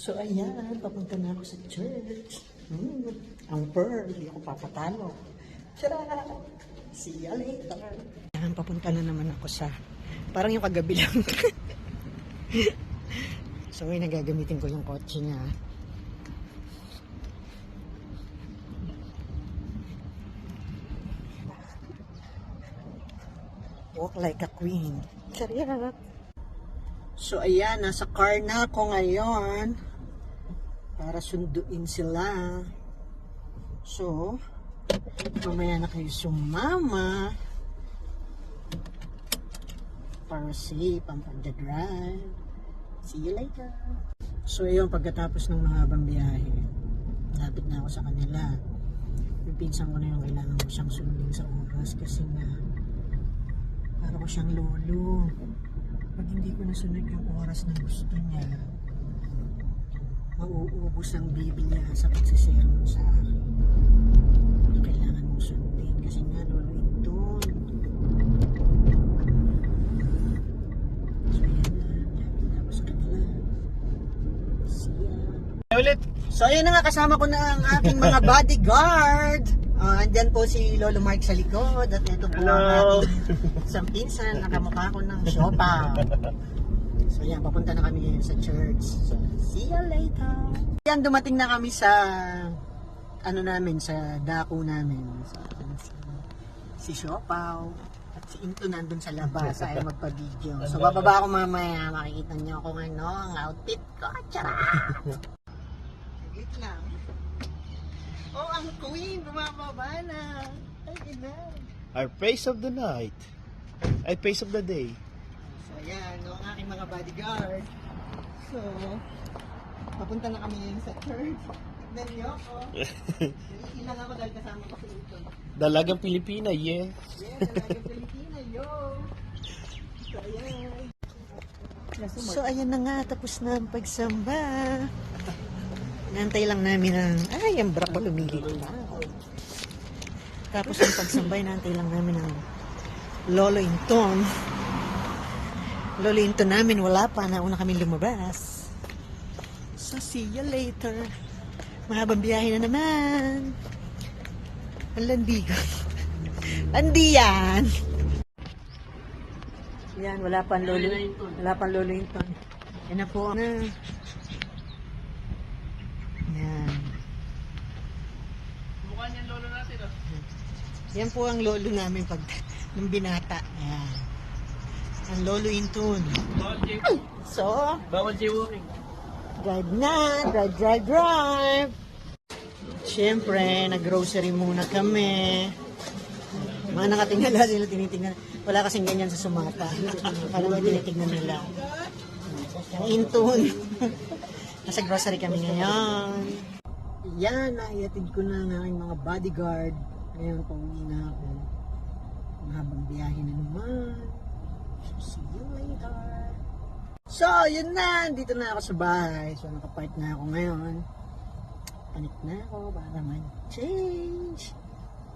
So ayan, papunta na ako sa church. Ang pearl, hindi ako papatalo. Tara! See ya later. Ayan, papunta na naman ako sa, parang yung kagabi lang. So ngayon nagagamitin ko yung kotse niya. Walk like a queen. Charot! So ayan, nasa car na ako ngayon para sunduin sila. So, mamaya na kayo sumama para safe ang pagdadrive. See you later. So ayun, pagkatapos ng mga habang biyahe, lapit na ako sa kanila. Pipinsan ko na yung kailangan ko siyang sundin sa oras kasi nga para ko siyang lolo. Pag hindi ko nasunod yung oras na gusto niya, mauubos ang Biblia sa pagsisermon sa akin. Kailangan mong sundin kasi nga lolo ito. So yan na, tapos kanila. Siya. Ulit. So ayan na nga, kasama ko na ang aking mga bodyguard. Andyan po si Lolo Mark sa likod at ito po ang aking isang pinsan, nakamukha ko ng siopa. So yan, papunta na kami ngayon sa church. So, see you later. Yan, dumating na kami sa ano namin, sa dako namin. Si Siopaw at si Into nandun sa labas ay magpa-video. So bababa ako mamaya, makikita niyo kung ano ang outfit ko. Tara! Wait lang. Oh, ang queen, bumababa na. Ay, ina. Our pace of the night. Ay, pace of the day. So, ayan, ang aking mga bodyguard. So, papunta na kami ngayon sa church. Tignan niyo ako. Ilang ako dahil kasama ko si Ito. Dalagang Pilipina, yeah. Yeah, dalagang Pilipina, yo. So, ayan. So, ayan na nga, tapos na ang pagsamba. Nantay lang namin ang, ay, ang bra ko lumilito na. Tapos ang pagsambay, nantay lang namin ang Lolo Inton. Lolo Inton namin, wala pa, nauna kami lumabas. So, see you later. Mahabang biyahe na naman. Ang landigo. Landi yan. Yan, wala pang Lolo. Wala pang Lolo Inton. Yan na po na. Yan. Mukha niyan lolo natin, oh. Yan po ang lolo namin pag nung binata. Yan. Ang Lolo Inton. So, Bawal jaywalking. drive na. Drive. Siyempre, nag-grocery muna kami. Mga nakatingala nila, tinitingnan. Wala kasing ganyan sa Sumata. Parang may tinitingnan nila. Ang Inton. Nasa grocery kami ngayon. Yan, naiatid ko na ang aking mga bodyguard. Ngayon, pauwi na ako. Mahabang biyahe na naman. See you later. So, yun na. Dito na ako sa bahay. So, nakapark na ako ngayon. Panik na ako para mag-change.